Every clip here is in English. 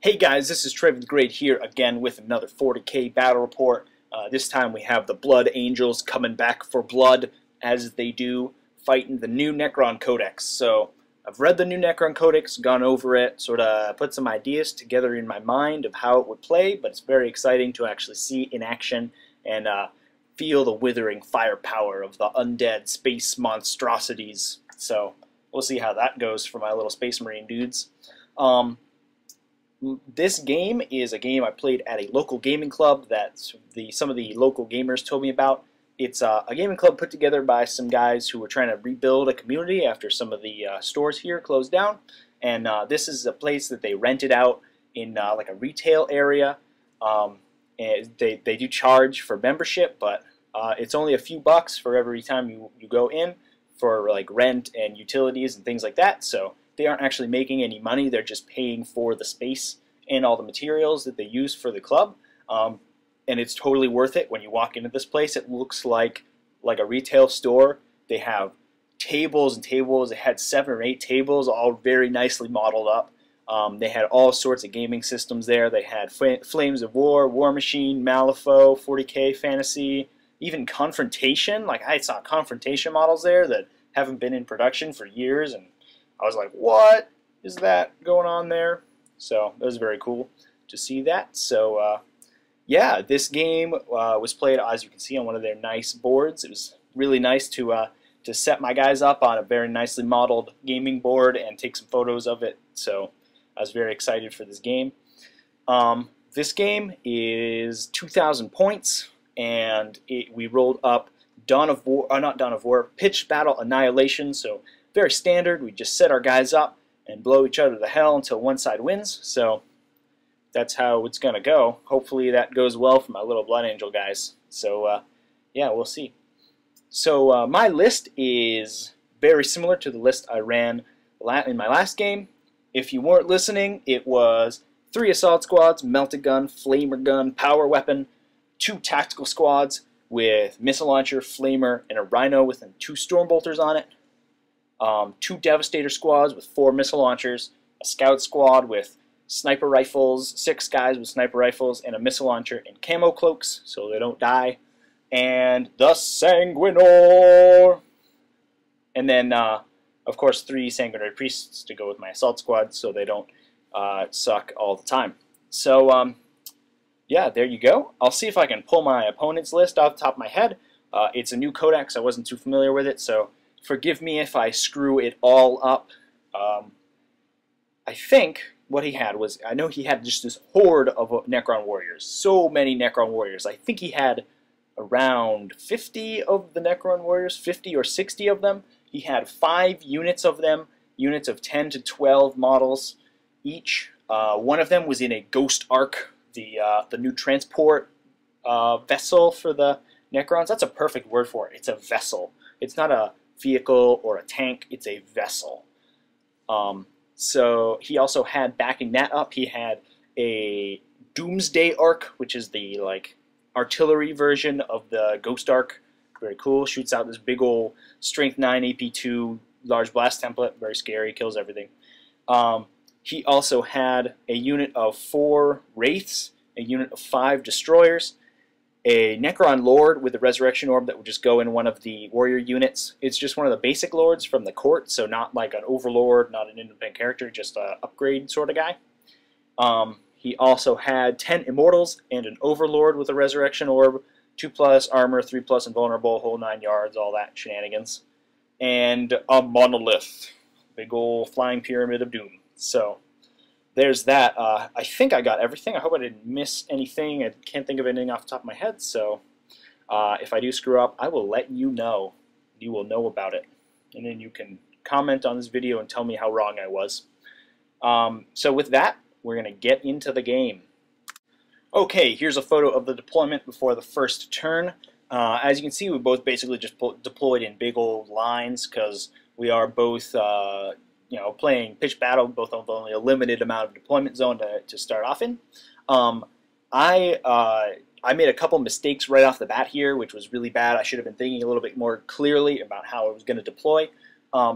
Hey guys, this is Trevy the Great here again with another 40k battle report. This time we have the Blood Angels coming back for blood as they do, fighting the new Necron Codex. So I've read the new Necron Codex, gone over it, sort of put some ideas together in my mind of how it would play, but it's very exciting to actually see in action and feel the withering firepower of the undead space monstrosities. So we'll see how that goes for my little Space Marine dudes. This game is a game I played at a local gaming club that some of the local gamers told me about. It's a gaming club put together by some guys who were trying to rebuild a community after some of the stores here closed down. And this is a place that they rented out in like a retail area. And they do charge for membership, but it's only a few bucks for every time you go in for like rent and utilities and things like that. So they aren't actually making any money, they're just paying for the space and all the materials that they use for the club. And it's totally worth it when you walk into this place. It looks like a retail store. They have tables and tables. They had 7 or 8 tables, all very nicely modeled up. They had all sorts of gaming systems there. They had Flames of War, War Machine, Malifaux, 40k Fantasy, even Confrontation. Like I saw Confrontation models there that haven't been in production for years, and I was like, what is that going on there? So it was very cool to see that. So yeah, this game was played, as you can see, on one of their nice boards. It was really nice to set my guys up on a very nicely modeled gaming board and take some photos of it. So I was very excited for this game. This game is 2,000 points, and we rolled up Dawn of War, not Dawn of War, Pitched Battle Annihilation. So very standard. We just set our guys up and blow each other to hell until one side wins. So that's how it's going to go. Hopefully that goes well for my little Blood Angel guys. So yeah, we'll see. So my list is very similar to the list I ran in my last game. If you weren't listening, it was 3 assault squads, melted gun, flamer gun, power weapon, 2 tactical squads with missile launcher, flamer, and a rhino with 2 stormbolters on it. 2 Devastator squads with 4 missile launchers, a scout squad with sniper rifles, 6 guys with sniper rifles, and a missile launcher and camo cloaks so they don't die, and the Sanguinor! And then, of course, 3 Sanguinary Priests to go with my assault squad so they don't suck all the time. So, yeah, there you go. I'll see if I can pull my opponent's list off the top of my head. It's a new codex, I wasn't too familiar with it, so forgive me if I screw it all up. I think what he had was, I know he had just this horde of Necron warriors. So many Necron warriors. I think he had around 50 of the Necron warriors, 50 or 60 of them. He had 5 units of them, units of 10 to 12 models each. One of them was in a Ghost Ark, the new transport vessel for the Necrons. That's a perfect word for it. It's a vessel. It's not a vehicle or a tank, it's a vessel. So he also had, backing that up, he had a Doomsday Ark, which is the like artillery version of the Ghost Ark. Very cool. Shoots out this big old strength 9 AP2 large blast template. Very scary. Kills everything. He also had a unit of 4 Wraiths, a unit of 5 Destroyers, a Necron Lord with a Resurrection Orb that would just go in one of the warrior units. It's just one of the basic lords from the court, so not like an overlord, not an independent character, just an upgrade sort of guy. He also had 10 Immortals and an Overlord with a Resurrection Orb, 2+ armor, 3+ invulnerable, whole 9 yards, all that shenanigans. And a Monolith, big old flying pyramid of doom. So there's that. I think I got everything. I hope I didn't miss anything. I can't think of anything off the top of my head, so if I do screw up, I will let you know. You will know about it. And then you can comment on this video and tell me how wrong I was. So with that, we're going to get into the game. Okay, here's a photo of the deployment before the first turn. As you can see, we both basically just deployed in big old lines because we are both you know, playing pitch battle, both with only a limited amount of deployment zone to start off in. I made a couple mistakes right off the bat here, which was really bad. I should have been thinking a little bit more clearly about how I was going to deploy.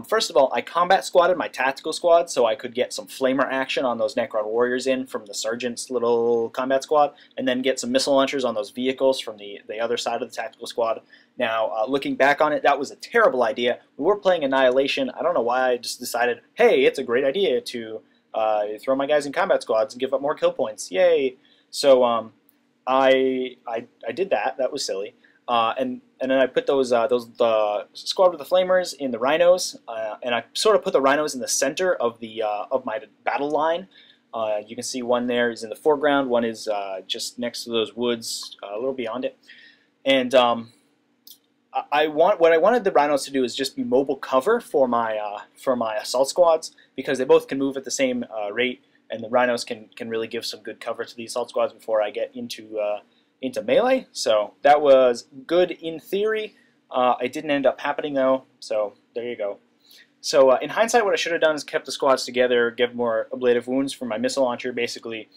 First of all, I combat squatted my tactical squad so I could get some flamer action on those Necron warriors in from the sergeant's little combat squad, and then get some missile launchers on those vehicles from the other side of the tactical squad. Now, looking back on it, that was a terrible idea. We were playing Annihilation. I don't know why I just decided, hey, it's a great idea to throw my guys in combat squads and give up more kill points. Yay! So I did that. That was silly. And then I put the squad with the flamers in the rhinos, and I sort of put the rhinos in the center of the of my battle line. You can see one there is in the foreground, one is just next to those woods, a little beyond it. And what I wanted the rhinos to do is just be mobile cover for my assault squads, because they both can move at the same rate, and the rhinos can really give some good cover to the assault squads before I get into melee. So that was good in theory. It didn't end up happening though, so there you go. So in hindsight, what I should have done is kept the squads together, give more ablative wounds for my missile launcher basically,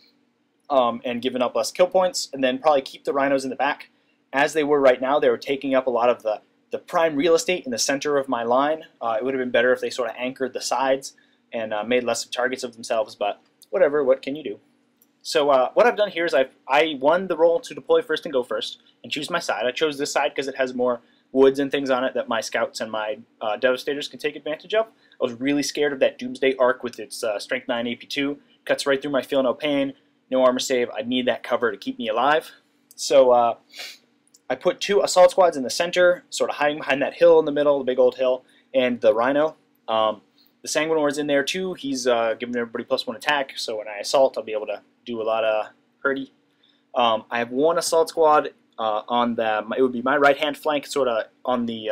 and given up less kill points, and then probably keep the rhinos in the back. As they were right now, they were taking up a lot of the prime real estate in the center of my line. It would have been better if they sort of anchored the sides and made less targets of themselves, but whatever, what can you do? So what I've done here is I won the role to deploy first and go first and choose my side. I chose this side because it has more woods and things on it that my scouts and my devastators can take advantage of. I was really scared of that Doomsday Arc with its Strength 9 AP2. Cuts right through my Feel No Pain, no armor save. I need that cover to keep me alive. So I put 2 assault squads in the center, sort of hiding behind that hill in the middle, the big old hill, and the rhino. The Sanguine War's in there too. He's giving everybody +1 attack, so when I assault, I'll be able to do a lot of hurty. I have 1 assault squad on it would be my right-hand flank, sort of on the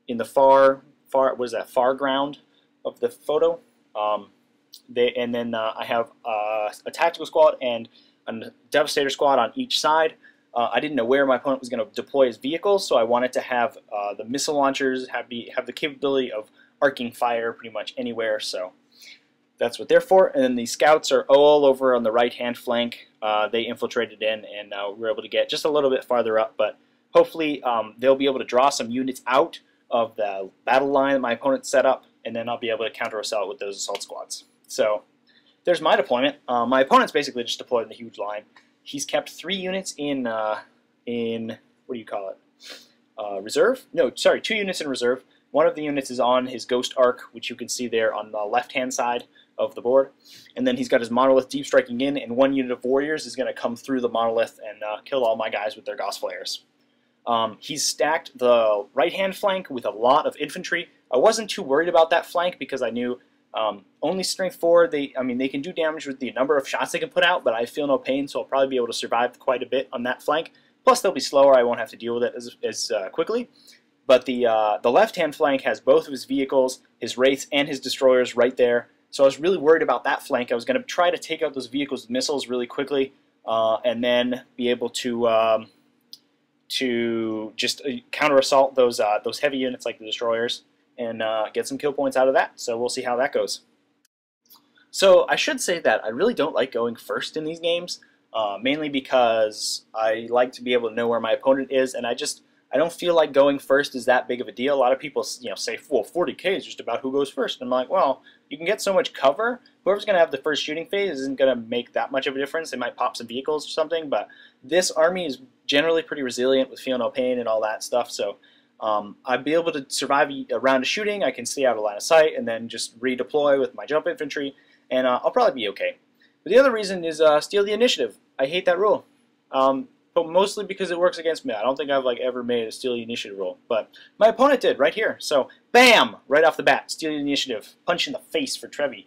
in the far what is that, far ground of the photo. And then I have a tactical squad and a devastator squad on each side. I didn't know where my opponent was going to deploy his vehicles, so I wanted to have the missile launchers have the capability of arcing fire pretty much anywhere, so that's what they're for. And then the scouts are all over on the right-hand flank. They infiltrated in, and we're able to get just a little bit farther up, but hopefully they'll be able to draw some units out of the battle line that my opponent set up, and then I'll be able to counter-assault with those assault squads. So there's my deployment. My opponent's basically just deployed in the huge line. He's kept 3 units in what do you call it? Reserve? No, sorry, 2 units in reserve. One of the units is on his Ghost Arc, which you can see there on the left-hand side of the board. And then he's got his Monolith deep striking in, and 1 unit of Warriors is going to come through the Monolith and kill all my guys with their Gauss Flares. He's stacked the right-hand flank with a lot of infantry. I wasn't too worried about that flank because I knew only Strength 4, they can do damage with the number of shots they can put out, but I feel no pain, so I'll probably be able to survive quite a bit on that flank. Plus, they'll be slower. I won't have to deal with it as quickly. But the left-hand flank has both of his vehicles, his Wraiths, and his Destroyers right there. So I was really worried about that flank. I was going to try to take out those vehicles with missiles really quickly, and then be able to just counter-assault those heavy units like the Destroyers and get some kill points out of that. So we'll see how that goes. So I should say that I really don't like going first in these games, mainly because I like to be able to know where my opponent is, and I don't feel like going first is that big of a deal. A lot of people, say, well, 40k is just about who goes first. And I'm like, well, you can get so much cover. Whoever's going to have the first shooting phase isn't going to make that much of a difference. They might pop some vehicles or something, but this army is generally pretty resilient with Feel No Pain and all that stuff. So I'd be able to survive a round of shooting. I can stay out of line of sight and then just redeploy with my jump infantry, and I'll probably be okay. But the other reason is steal the initiative. I hate that rule. But mostly because it works against me. I don't think I've ever made a steal the initiative roll, but my opponent did right here. So bam, right off the bat, steal the initiative, punch in the face for Trevy.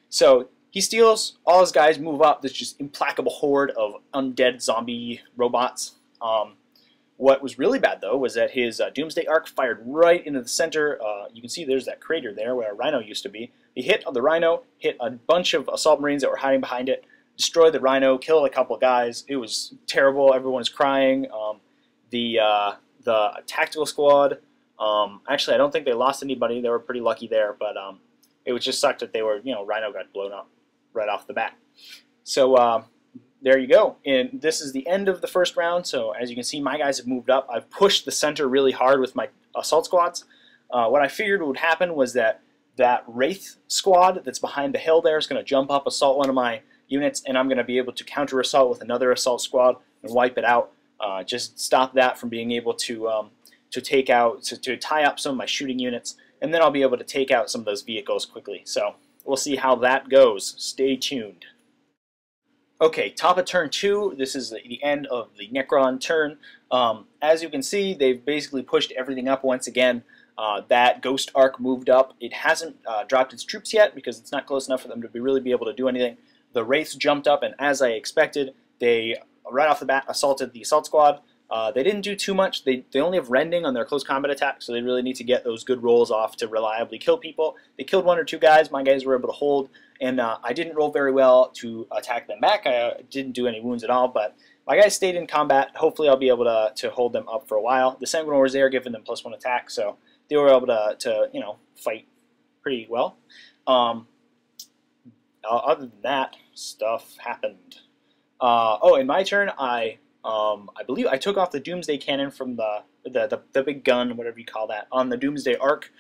So he steals, all his guys move up. This just implacable horde of undead zombie robots. What was really bad though was that his Doomsday Arc fired right into the center. You can see there's that crater there where a Rhino used to be. He hit the Rhino, hit a bunch of Assault Marines that were hiding behind it. Destroyed the Rhino, killed a couple of guys. It was terrible. Everyone's crying. The tactical squad, actually, I don't think they lost anybody. They were pretty lucky there, but it was just sucked that they were, Rhino got blown up right off the bat. So there you go. And this is the end of the first round. So as you can see, my guys have moved up. I've pushed the center really hard with my assault squads. What I figured would happen was that that Wraith squad that's behind the hill there is going to jump up, assault one of my units, and I'm going to be able to counter-assault with another assault squad and wipe it out. Just stop that from being able to take out, to tie up some of my shooting units, and then I'll be able to take out some of those vehicles quickly. So we'll see how that goes. Stay tuned. Okay, top of turn 2, this is the end of the Necron turn. As you can see, they've basically pushed everything up once again. That Ghost Arc moved up. It hasn't dropped its troops yet because it's not close enough for them to really be able to do anything. The Wraiths jumped up, and as I expected, they, right off the bat, assaulted the assault squad. They didn't do too much. They only have rending on their close combat attack, so they really need to get those good rolls off to reliably kill people. They killed 1 or 2 guys. My guys were able to hold, and I didn't roll very well to attack them back. I didn't do any wounds at all, but my guys stayed in combat. Hopefully I'll be able to hold them up for a while. The Sanguinor was there, giving them +1 attack, so they were able to you know, fight pretty well. Other than that, stuff happened. Oh, in my turn, I believe I took off the Doomsday Cannon from the big gun, whatever you call that, on the Doomsday Arc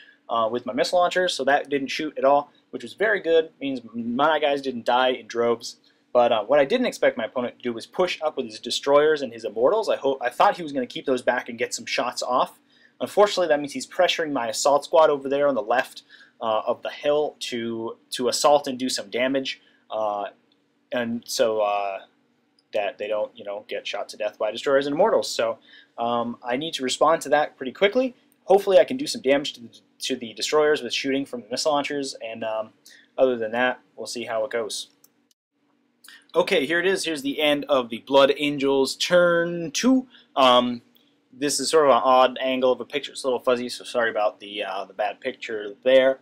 with my missile launchers, so that didn't shoot at all, which was very good. It means my guys didn't die in droves. But what I didn't expect my opponent to do was push up with his Destroyers and his Immortals. I thought he was going to keep those back and get some shots off. Unfortunately, that means he's pressuring my Assault Squad over there on the left of the hill to assault and do some damage, and so that they don't, you know, get shot to death by Destroyers and Immortals. So I need to respond to that pretty quickly. Hopefully I can do some damage to the Destroyers with shooting from the missile launchers, and other than that, we'll see how it goes. Okay, here it is. Here's the end of the Blood Angels turn 2. This is sort of an odd angle of a picture. It's a little fuzzy, so sorry about the bad picture there.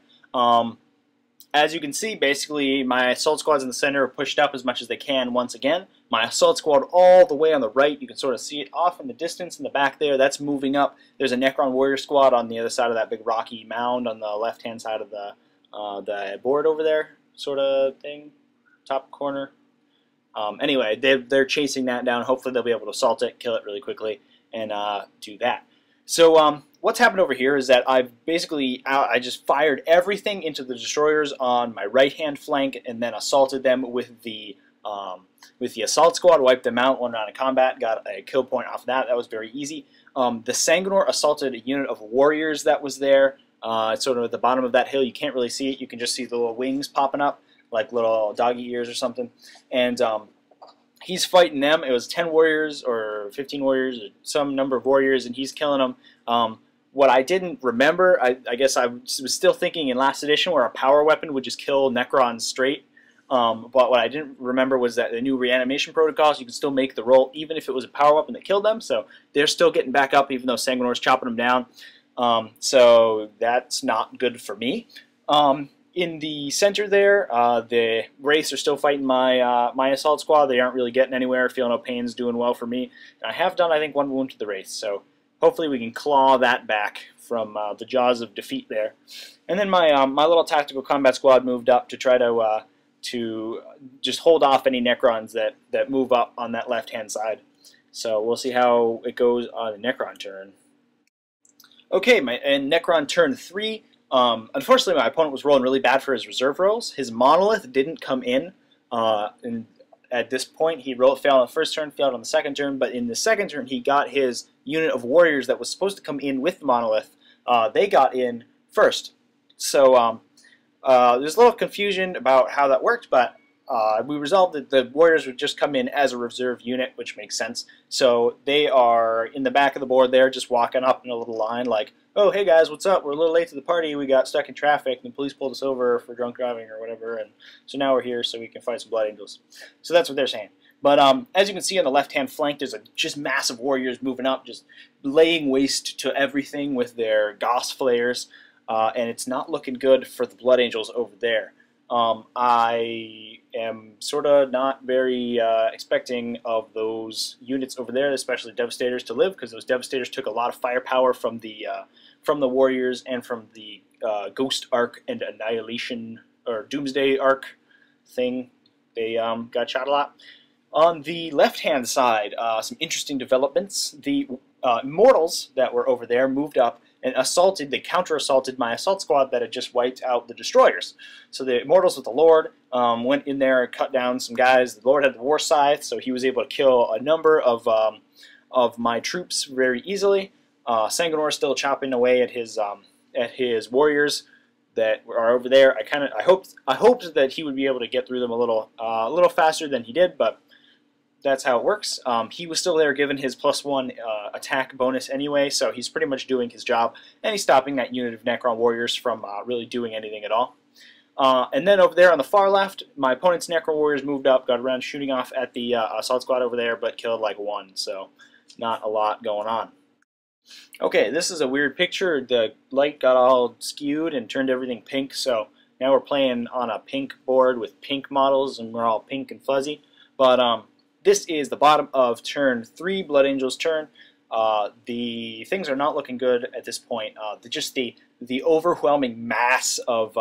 As you can see, basically my assault squads in the center are pushed up as much as they can once again. My assault squad all the way on the right, you can sort of see it off in the distance in the back there. That's moving up. There's a Necron warrior squad on the other side of that big rocky mound on the left-hand side of the board over there, sort of thing, top corner. Anyway, they're chasing that down. Hopefully they'll be able to assault it, kill it really quickly, and do that. So what's happened over here is that I've basically I just fired everything into the Destroyers on my right-hand flank, and then assaulted them with the assault squad, wiped them out 1 round of combat, got a kill point off of that. That was very easy. The Sanguinor assaulted a unit of warriors that was there. It's sort of at the bottom of that hill. You can't really see it. You can just see the little wings popping up, like little doggy ears or something. And he's fighting them. It was 10 warriors or 15 warriors, or some number of warriors, and he's killing them. What I didn't remember, I guess I was still thinking in last edition where a power weapon would just kill Necrons straight. But what I didn't remember was that the new reanimation protocols, you can still make the roll even if it was a power weapon that killed them. So they're still getting back up even though Sanguinor's chopping them down. So that's not good for me. In the center there, the Wraiths are still fighting my my assault squad. They aren't really getting anywhere. Feel no pain's doing well for me. I have done, I think, 1 wound to the Wraiths, so hopefully we can claw that back from the jaws of defeat there. And then my my little tactical combat squad moved up to try to just hold off any Necrons that move up on that left-hand side. So we'll see how it goes on the Necron turn. Okay, and Necron turn 3. Unfortunately, my opponent was rolling really bad for his reserve rolls. His monolith didn't come in, and at this point he failed on the first turn, failed on the second turn, but in the second turn he got his unit of warriors that was supposed to come in with the monolith. They got in first. So there's a little confusion about how that worked, but we resolved that the warriors would just come in as a reserve unit, which makes sense. So they are in the back of the board there, just walking up in a little line like, oh, hey guys, what's up? We're a little late to the party. We got stuck in traffic, and the police pulled us over for drunk driving or whatever, and so now we're here so we can fight some Blood Angels. So that's what they're saying. But as you can see on the left-hand flank, there's just massive warriors moving up, just laying waste to everything with their Goss flares, and it's not looking good for the Blood Angels over there. I am sort of not very expecting of those units over there, especially Devastators, to live, because those Devastators took a lot of firepower from the warriors and from the Ghost Arc and Annihilation or Doomsday Arc thing. They got shot a lot. On the left-hand side, some interesting developments. The Immortals that were over there moved up and assaulted. They counter-assaulted my assault squad that had just wiped out the destroyers. So the Immortals with the Lord went in there and cut down some guys. The Lord had the War Scythe, so he was able to kill a number of my troops very easily. Sanguinor still chopping away at his warriors that are over there. I hoped that he would be able to get through them a little faster than he did, but that's how it works. He was still there given his +1 attack bonus anyway, so he's pretty much doing his job, and he's stopping that unit of Necron warriors from really doing anything at all. And then over there on the far left, my opponent's Necron warriors moved up, got around shooting off at the assault squad over there, but killed like one, so not a lot going on. Okay, this is a weird picture. The light got all skewed and turned everything pink, so now we're playing on a pink board with pink models, and we're all pink and fuzzy. But this is the bottom of turn 3, Blood Angel's turn. The things are not looking good at this point. Just the overwhelming mass of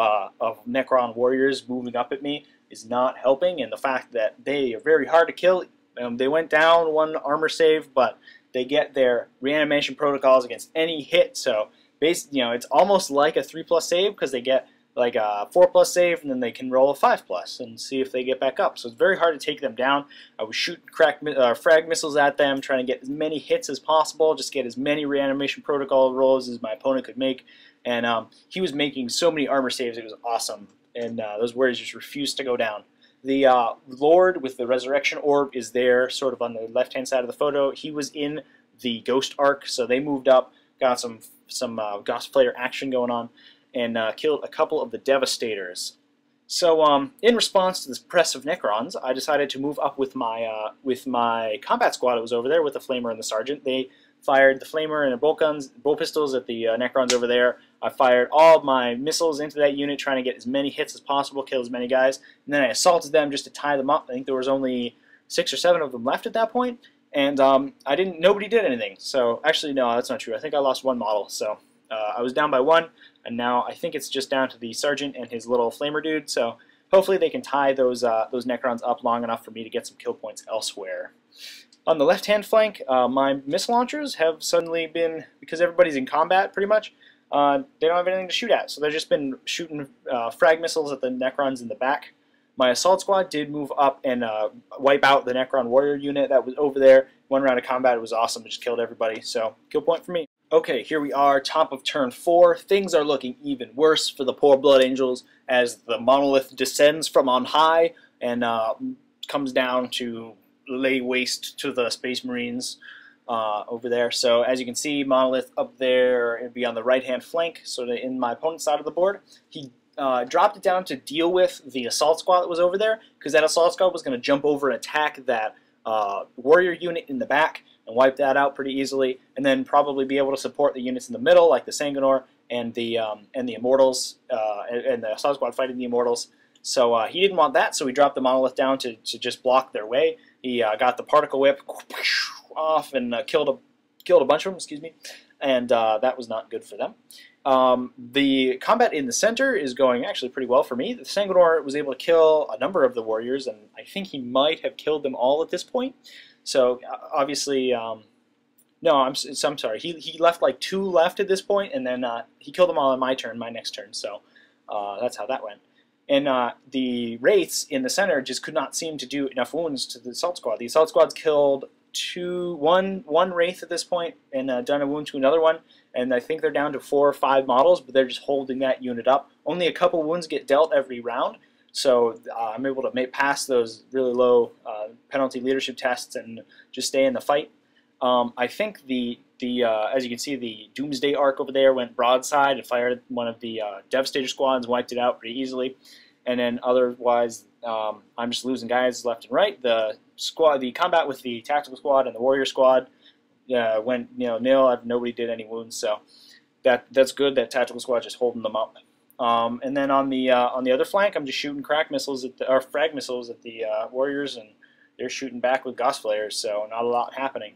Necron warriors moving up at me is not helping, and the fact that they are very hard to kill. They went down 1 armor save, but they get their reanimation protocols against any hit. So basically, it's almost like a 3+ save because they get like a 4+ save, and then they can roll a 5+ and see if they get back up. So it's very hard to take them down. I was shooting frag missiles at them, trying to get as many hits as possible, just get as many reanimation protocol rolls as my opponent could make. And he was making so many armor saves, it was awesome. And those warriors just refused to go down. The Lord with the Resurrection Orb is there, sort of on the left-hand side of the photo. He was in the Ghost Arc, so they moved up, got some Ghost Player action going on, and killed a couple of the Devastators. So in response to this press of Necrons, I decided to move up with my combat squad that was over there with the Flamer and the Sergeant. They fired the Flamer and the bolt pistols at the Necrons over there. I fired all of my missiles into that unit, trying to get as many hits as possible, kill as many guys, and then I assaulted them just to tie them up. I think there was only 6 or 7 of them left at that point, and nobody did anything. So actually, no, that's not true. I think I lost 1 model, so I was down by 1, and now I think it's just down to the Sergeant and his little Flamer dude. So hopefully they can tie those Necrons up long enough for me to get some kill points elsewhere. On the left-hand flank, my missile launchers have suddenly been, because everybody's in combat pretty much, they don't have anything to shoot at, so they've just been shooting frag missiles at the Necrons in the back. My assault squad did move up and wipe out the Necron warrior unit that was over there. 1 round of combat, it was awesome, it just killed everybody, so kill point for me. Okay, here we are, top of turn 4. Things are looking even worse for the poor Blood Angels as the monolith descends from on high and comes down to lay waste to the Space Marines over there. So as you can see, monolith up there and be on the right-hand flank, sort of in my opponent's side of the board. He dropped it down to deal with the assault squad that was over there, because that assault squad was going to jump over and attack that warrior unit in the back and wipe that out pretty easily, and then probably be able to support the units in the middle, like the Sanguinor and the Immortals, and the assault squad fighting the Immortals. So he didn't want that, so he dropped the monolith down to just block their way. He got the particle whip off and killed a bunch of them, excuse me, and that was not good for them. The combat in the center is going actually pretty well for me. The Sanguinor was able to kill a number of the warriors, and I think he might have killed them all at this point. So obviously, no, I'm sorry. He left like 2 left at this point, and then he killed them all on my next turn. So that's how that went. And the Wraiths in the center just could not seem to do enough wounds to the assault squad. The assault squad's killed one Wraith at this point and done a wound to another one. And I think they're down to 4 or 5 models, but they're just holding that unit up. Only a couple wounds get dealt every round, so I'm able to pass those really low penalty leadership tests and just stay in the fight. I think as you can see, the Doomsday Arc over there went broadside and fired one of the Devastator squads, wiped it out pretty easily. And then otherwise, I'm just losing guys left and right. The combat with the Tactical Squad and the Warrior Squad went nil. Nobody did any wounds, so that's good. That Tactical Squad just holding them up. And then on the other flank, I'm just shooting frag missiles at the Warriors, and they're shooting back with Gauss Flares, so not a lot happening.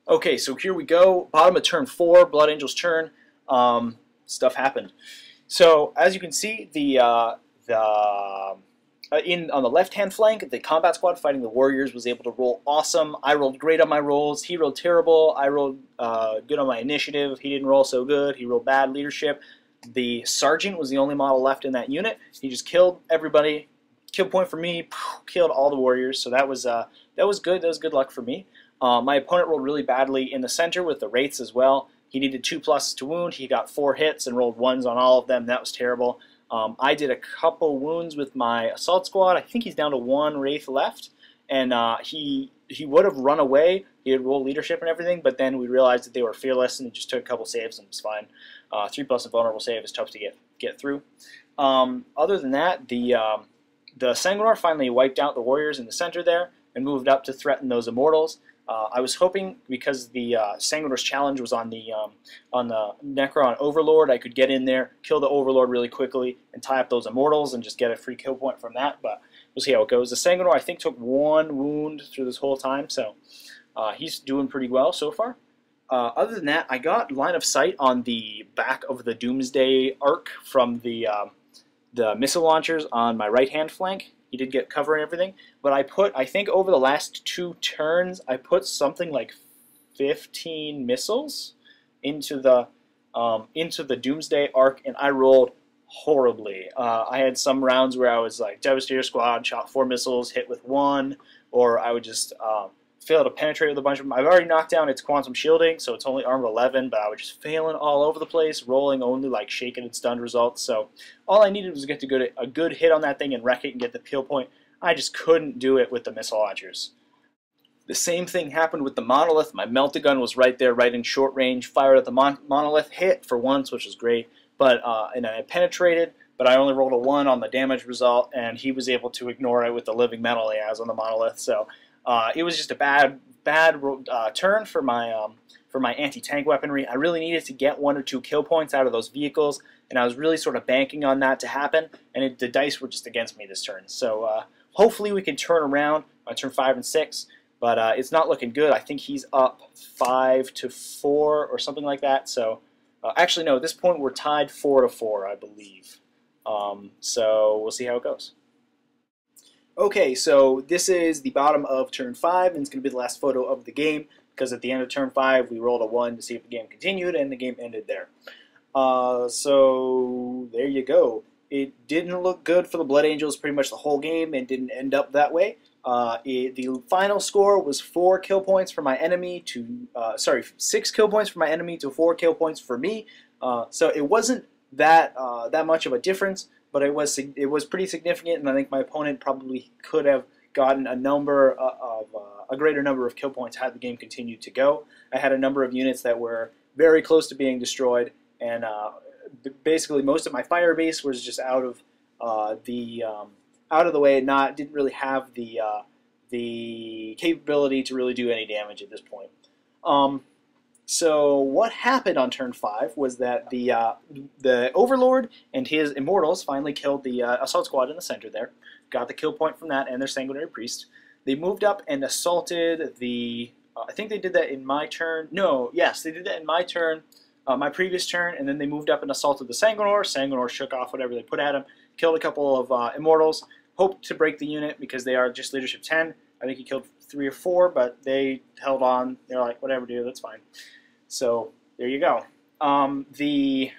Okay, so here we go. Bottom of turn 4, Blood Angel's turn. Stuff happened. So as you can see, the on the left-hand flank, the combat squad fighting the warriors was able to roll awesome. I rolled great on my rolls. He rolled terrible. I rolled good on my initiative. He didn't roll so good. He rolled bad leadership. The sergeant was the only model left in that unit. He just killed everybody. Kill point for me. Killed all the warriors. So that was good. That was good luck for me. My opponent rolled really badly in the center with the wraiths as well. He needed 2+ to wound. He got 4 hits and rolled 1s on all of them. That was terrible. I did a couple wounds with my assault squad. I think he's down to 1 wraith left, and he would have run away. He had rolled leadership and everything, but then we realized that they were fearless, and he just took a couple saves and it was fine. 3+ invulnerable save is tough to get through. Other than that, the Sanguinar finally wiped out the warriors in the center there and moved up to threaten those immortals. I was hoping, because the Sanguinar's challenge was on the Necron Overlord, I could get in there, kill the Overlord really quickly, and tie up those immortals and just get a free kill point from that, but we'll see how it goes. The Sanguinar, I think, took 1 wound through this whole time, so he's doing pretty well so far. Other than that, I got line of sight on the back of the Doomsday Arc from the missile launchers on my right-hand flank. He did get cover and everything, but I think over the last 2 turns, I put something like 15 missiles into the Doomsday Arc, and I rolled horribly. I had some rounds where I was like Devastator Squad, shot 4 missiles, hit with 1, or I would just fail to penetrate with a bunch of them. I've already knocked down its quantum shielding, so it's only armor 11, but I was just failing all over the place, rolling only like shaken and stunned results. So all I needed was to get a good hit on that thing and wreck it and get the kill point. I just couldn't do it with the missile launchers. The same thing happened with the monolith. My melta-gun was right there, right in short range, fired at the monolith, hit for once, which was great, but and I penetrated, but I only rolled a 1 on the damage result, and he was able to ignore it with the living metal he has on the monolith. So it was just a bad turn for my anti-tank weaponry. I really needed to get 1 or 2 kill points out of those vehicles, and I was really sort of banking on that to happen, and the dice were just against me this turn. So hopefully we can turn around on turn 5 and 6, but it's not looking good. I think he's up 5-4 or something like that. So actually, no, at this point we're tied 4-4, I believe. So we'll see how it goes. Okay, so this is the bottom of turn 5, and it's going to be the last photo of the game, because at the end of turn 5 we rolled a 1 to see if the game continued, and the game ended there. So there you go. It didn't look good for the Blood Angels pretty much the whole game, and didn't end up that way. The final score was 4 kill points for my enemy to 6 kill points for my enemy to 4 kill points for me. So it wasn't that much of a difference, but it was pretty significant, and I think my opponent probably could have gotten a greater number of kill points had the game continued to go. I had a number of units that were very close to being destroyed, and basically most of my fire base was just out of the way, and didn't really have the capability to really do any damage at this point. So what happened on turn 5 was that the Overlord and his Immortals finally killed the Assault Squad in the center there, got the kill point from that and their Sanguinary Priest. They moved up and assaulted the, I think they did that in my turn, yes, they did that in my turn, my previous turn, and then they moved up and assaulted the Sanguinar. Sanguinar shook off whatever they put at him, killed a couple of Immortals, hoped to break the unit because they are just Leadership 10. I think he killed 3 or 4, but they held on. They're like, whatever, dude, that's fine. So there you go. The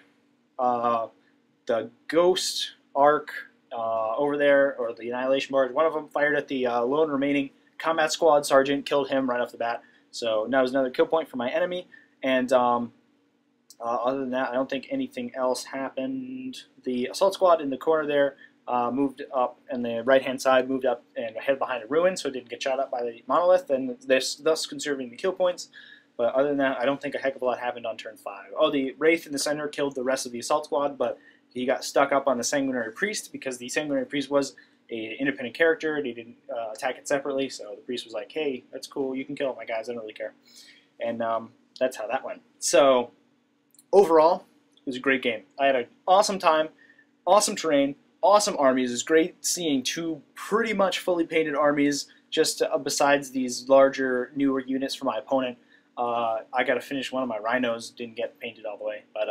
Ghost Arc over there, or the Annihilation Barge, one of them fired at the lone remaining Combat Squad Sergeant, killed him right off the bat. So now there's another kill point for my enemy. And other than that, I don't think anything else happened. The Assault Squad in the corner there moved up, and the right-hand side moved up and hid behind a ruin, so it didn't get shot up by the Monolith, and thus conserving the kill points. But other than that, I don't think a heck of a lot happened on turn 5. Oh, the Wraith in the center killed the rest of the Assault Squad, but he got stuck up on the Sanguinary Priest because the Sanguinary Priest was an independent character, and he didn't attack it separately, so the Priest was like, hey, that's cool, you can kill my guys, I don't really care. And that's how that went. So, overall, it was a great game. I had an awesome time, awesome terrain, awesome armies. It was great seeing 2 pretty much fully painted armies, just besides these larger, newer units for my opponent. I got to finish one of my rhinos, didn't get painted all the way, but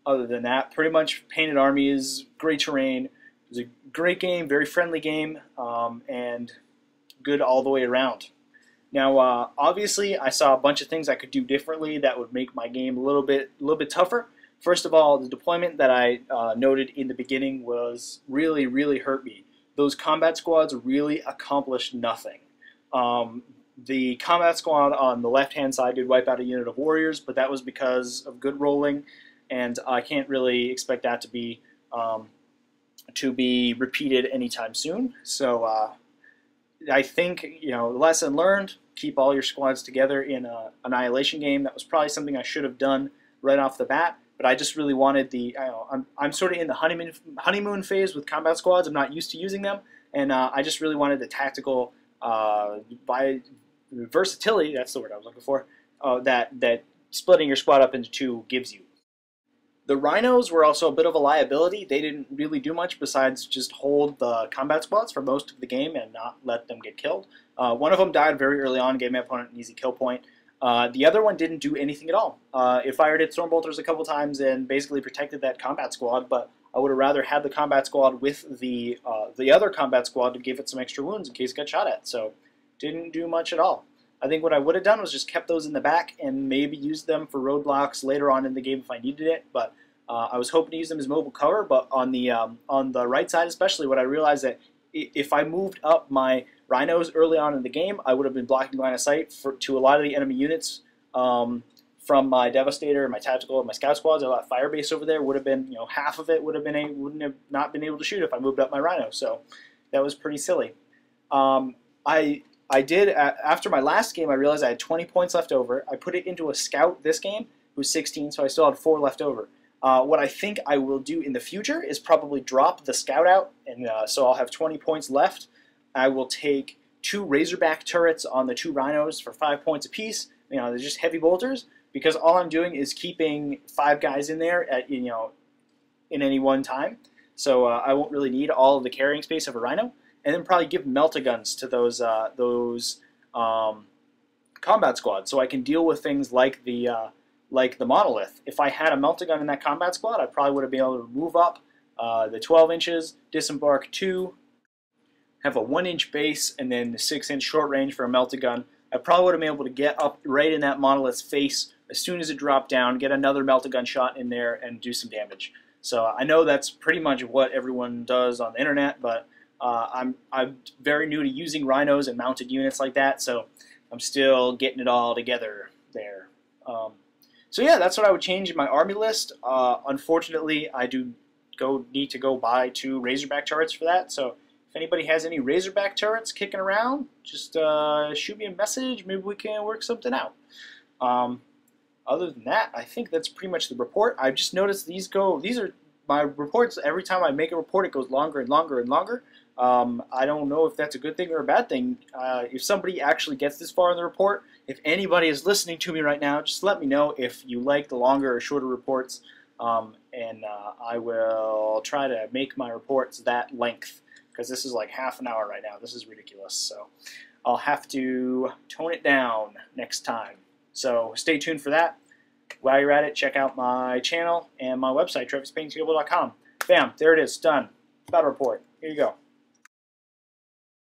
other than that, pretty much painted armies, great terrain, was a great game, very friendly game, and good all the way around. Now, obviously, I saw a bunch of things I could do differently that would make my game a little bit tougher. First of all, the deployment that I noted in the beginning was really hurt me. Those combat squads really accomplished nothing. The combat squad on the left-hand side did wipe out a unit of warriors, but that was because of good rolling, and I can't really expect that to be repeated anytime soon. So I think, you know, the lesson learned: keep all your squads together in an Annihilation game. That was probably something I should have done right off the bat. But I just really wanted the. I'm sort of in the honeymoon phase with combat squads. I'm not used to using them, and I just really wanted the tactical versatility. That's the word I was looking for. That splitting your squad up into two gives you. The rhinos were also a bit of a liability. They didn't really do much besides just hold the combat squads for most of the game and not let them get killed. One of them died very early on, gave my opponent an easy kill point. The other one didn't do anything at all. It fired its Stormbolters a couple times and basically protected that combat squad, but I would have rather had the combat squad with the other combat squad to give it some extra wounds in case it got shot at. So didn't do much at all. I think what I would have done was just kept those in the back and maybe used them for roadblocks later on in the game if I needed it. But I was hoping to use them as mobile cover. But on the right side especially, what I realized that if I moved up my rhinos early on in the game, I would have been blocking line of sight to a lot of the enemy units from my Devastator, my Tactical, and my Scout squads. A lot of Firebase over there would have been, you know, half of it wouldn't have not been able to shoot if I moved up my rhino. So that was pretty silly. I did, after my last game, I realized I had 20 points left over. I put it into a Scout this game, who's 16, so I still had 4 left over. What I think I will do in the future is probably drop the Scout out, and so I'll have 20 points left. I will take 2 Razorback turrets on the 2 rhinos for 5 points apiece. You know, they're just heavy bolters, because all I'm doing is keeping 5 guys in there at, you know, in any one time. So I won't really need all of the carrying space of a rhino. And then probably give Melt-A-Guns to those combat squads, so I can deal with things like the Monolith. If I had a Melt-A-Gun in that combat squad, I probably would have been able to move up the 12 inches, disembark 2, have a 1-inch base, and then the 6-inch short range for a Melt-A-Gun. I probably would have been able to get up right in that Monolith's face as soon as it dropped down, get another Melt-A-Gun shot in there, and do some damage. So I know that's pretty much what everyone does on the internet, but I'm very new to using rhinos and mounted units like that, so I'm still getting it all together there. So yeah, that's what I would change in my army list. Unfortunately, I do need to go buy 2 Razorback turrets for that, so if anybody has any Razorback turrets kicking around, just shoot me a message. Maybe we can work something out. Other than that, I think that's pretty much the report. I've just noticed these are my reports. Every time I make a report, it goes longer and longer and longer. I don't know if that's a good thing or a bad thing. If somebody actually gets this far in the report, if anybody is listening to me right now, just let me know if you like the longer or shorter reports, and I will try to make my reports that length, because this is like half an hour right now. This is ridiculous, so I'll have to tone it down next time. So stay tuned for that. While you're at it, check out my channel and my website, Trevy'sPaintingTable.com. Bam, there it is, done. Battle report. Here you go.